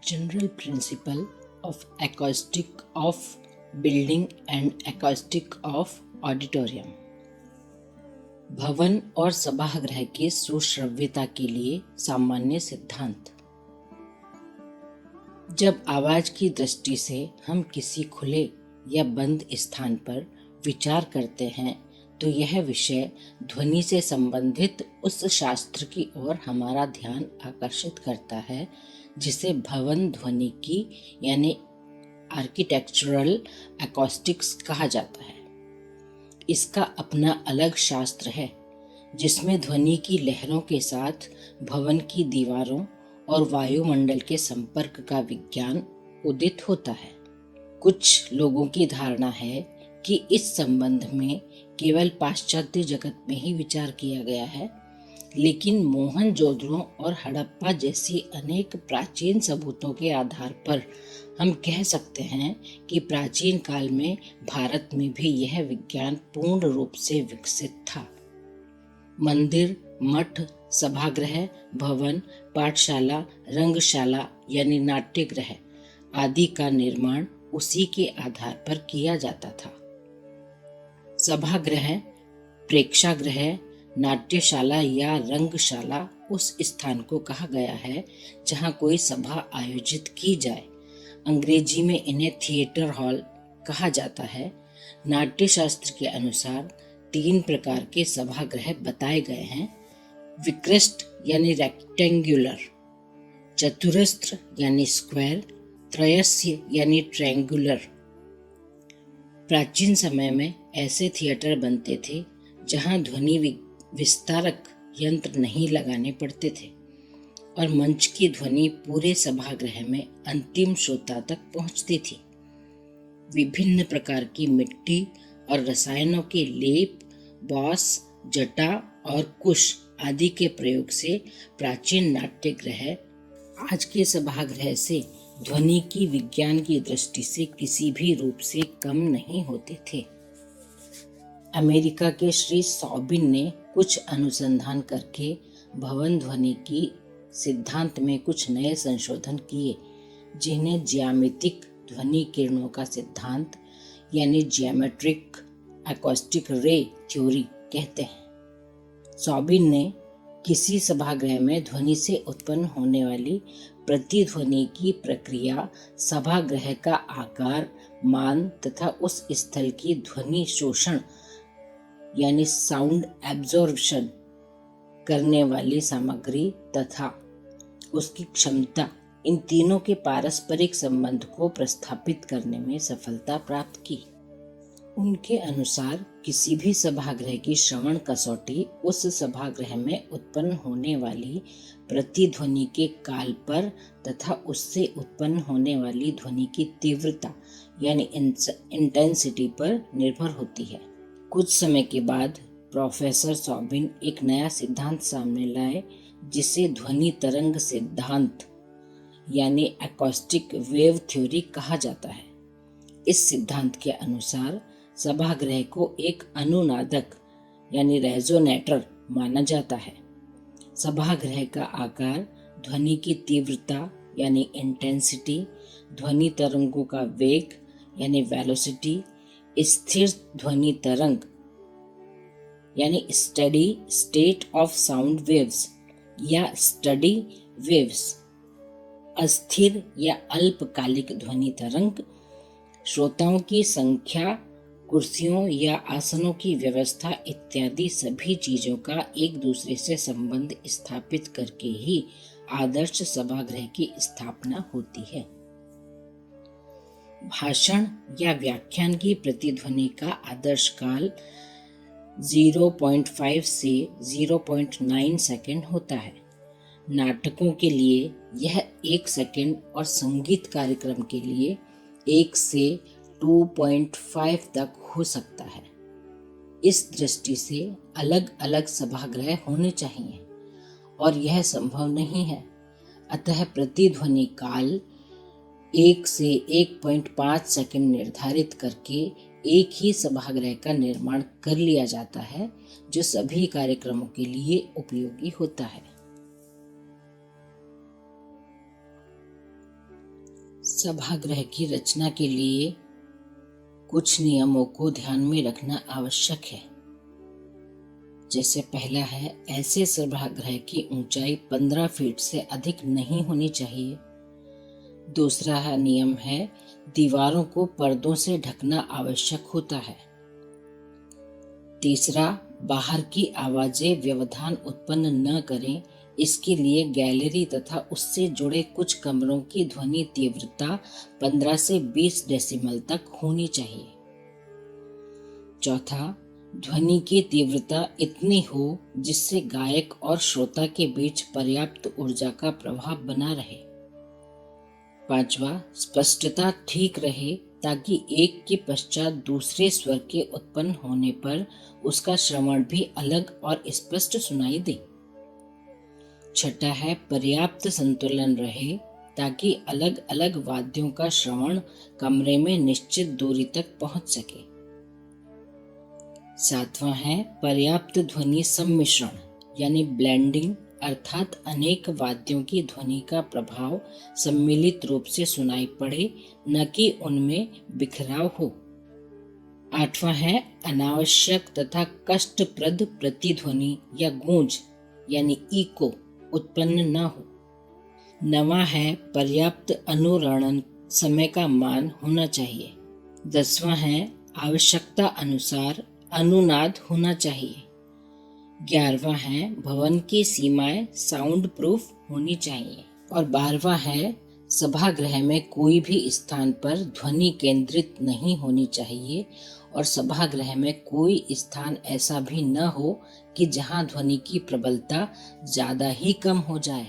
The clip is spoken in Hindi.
General principle of acoustic of building and acoustic of auditorium. भवन और सभागृह की सुश्रव्यता के लिए सामान्य सिद्धांत। जब आवाज की दृष्टि से हम किसी खुले या बंद स्थान पर विचार करते हैं तो यह विषय ध्वनि से संबंधित उस शास्त्र की ओर हमारा ध्यान आकर्षित करता है जिसे भवन ध्वनिकी यानी आर्किटेक्चरल एकॉस्टिक्स कहा जाता है। इसका अपना अलग शास्त्र है जिसमें ध्वनि की लहरों के साथ भवन की दीवारों और वायुमंडल के संपर्क का विज्ञान उदित होता है। कुछ लोगों की धारणा है कि इस संबंध में केवल पाश्चात्य जगत में ही विचार किया गया है, लेकिन मोहनजोदड़ो और हड़प्पा जैसी अनेक प्राचीन सबूतों के आधार पर हम कह सकते हैं कि प्राचीन काल में भारत में भी यह विज्ञान पूर्ण रूप से विकसित था। मंदिर, मठ, सभागृह, भवन, पाठशाला, रंगशाला यानी नाट्यगृह आदि का निर्माण उसी के आधार पर किया जाता था। सभागृह, प्रेक्षागृह, नाट्यशाला या रंगशाला उस स्थान को कहा गया है जहां कोई सभा आयोजित की जाए। अंग्रेजी में इन्हें थिएटर हॉल कहा जाता है। नाट्यशास्त्र के अनुसार 3 प्रकार के सभागृह बताए गए हैं: विकृष्ट यानी रेक्टेंगुलर, चतुरस्र यानी स्क्वायर, त्रयस्य यानी ट्रायंगुलर। प्राचीन समय में ऐसे थिएटर बनते थे जहां ध्वनि विस्तारक यंत्र नहीं लगाने पड़ते थे और मंच की ध्वनि पूरे सभागृह में अंतिम श्रोता तक पहुंचती थी। विभिन्न प्रकार की मिट्टी और रसायनों के लेप, बांस, जटा और कुश आदि के प्रयोग से प्राचीन नाट्यगृह आज के सभागृह से ध्वनि की विज्ञान की दृष्टि से किसी भी रूप से कम नहीं होते थे। अमेरिका के श्री सॉबिन ने कुछ अनुसंधान करके भवन ध्वनि की सिद्धांत में कुछ नए संशोधन किए जिन्हें ज्यामितिक ध्वनि किरणों का सिद्धांत यानी जियोमेट्रिक एकॉस्टिक रे थ्योरी कहते हैं। सॉबिन ने किसी सभागृह में ध्वनि से उत्पन्न होने वाली प्रतिध्वनि की प्रक्रिया, सभागृह का आकार, मान तथा उस स्थल की ध्वनि शोषण यानी साउंड एब्जॉर्प्शन करने वाली सामग्री तथा उसकी क्षमता, इन तीनों के पारस्परिक संबंध को प्रस्थापित करने में सफलता प्राप्त की। उनके अनुसार किसी भी सभागृह की श्रवण कसौटी उस सभागृह में उत्पन्न होने वाली प्रतिध्वनि के काल पर तथा उससे उत्पन्न होने वाली ध्वनि की तीव्रता यानी इंटेंसिटी पर निर्भर होती है। कुछ समय के बाद प्रोफेसर सॉबिन एक नया सिद्धांत सामने लाए जिसे ध्वनि तरंग सिद्धांत यानी एकॉस्टिक वेव थ्योरी कहा जाता है। इस सिद्धांत के अनुसार सभागृह को एक अनुनादक यानी रेजोनेटर माना जाता है। सभागृह का आकार, ध्वनि की तीव्रता यानी इंटेंसिटी, ध्वनि तरंगों का वेग यानी वेलोसिटी, स्थिर ध्वनि तरंग यानी steady state of sound waves या स्टडी वेव्स, अस्थिर या अल्पकालिक ध्वनि तरंग, श्रोताओं की संख्या, कुर्सियों या आसनों की व्यवस्था इत्यादि सभी चीजों का एक दूसरे से संबंध स्थापित करके ही आदर्श सभागृह की स्थापना होती है। भाषण या व्याख्यान की प्रतिध्वनि का आदर्श काल 0.5 से 0.9 सेकंड होता है। नाटकों के लिए यह 1 सेकंड और संगीत कार्यक्रम के लिए 1 से 2.5 तक हो सकता है। इस दृष्टि से अलग अलग सभागृह होने चाहिए और यह संभव नहीं है। अतः प्रतिध्वनि काल 1 से 1.5 सेकंड निर्धारित करके एक ही सभागृह का निर्माण कर लिया जाता है जो सभी कार्यक्रमों के लिए उपयोगी होता है। सभागृह की रचना के लिए कुछ नियमों को ध्यान में रखना आवश्यक है। जैसे पहला है, ऐसे सभागृह की ऊंचाई 15 फीट से अधिक नहीं होनी चाहिए। दूसरा नियम है, दीवारों को पर्दों से ढकना आवश्यक होता है। तीसरा, बाहर की आवाजें व्यवधान उत्पन्न न करें, इसके लिए गैलरी तथा उससे जुड़े कुछ कमरों की ध्वनि तीव्रता 15 से 20 डेसिबल तक होनी चाहिए। चौथा, ध्वनि की तीव्रता इतनी हो जिससे गायक और श्रोता के बीच पर्याप्त ऊर्जा का प्रभाव बना रहे। पांचवा, स्पष्टता ठीक रहे ताकि एक के पश्चात दूसरे स्वर के उत्पन्न होने पर उसका श्रवण भी अलग और स्पष्ट सुनाई दे। छठा है, पर्याप्त संतुलन रहे ताकि अलग अलग वाद्यों का श्रवण कमरे में निश्चित दूरी तक पहुंच सके। सातवां है, पर्याप्त ध्वनि सम्मिश्रण यानी ब्लेंडिंग, अर्थात अनेक वाद्यों की ध्वनि का प्रभाव सम्मिलित रूप से सुनाई पड़े, न कि उनमें बिखराव हो। आठवां है, अनावश्यक तथा कष्टप्रद प्रतिध्वनि या गूंज यानी इको उत्पन्न न हो। नवां है, पर्याप्त अनुरणन समय का मान होना चाहिए। 10वां है, आवश्यकता अनुसार अनुनाद होना चाहिए। 11वां है, भवन की सीमाएं साउंड प्रूफ होनी चाहिए। और 12वां है, सभागृह में कोई भी स्थान पर ध्वनि केंद्रित नहीं होनी चाहिए और सभागृह में कोई स्थान ऐसा भी न हो कि जहां ध्वनि की प्रबलता ज्यादा ही कम हो जाए।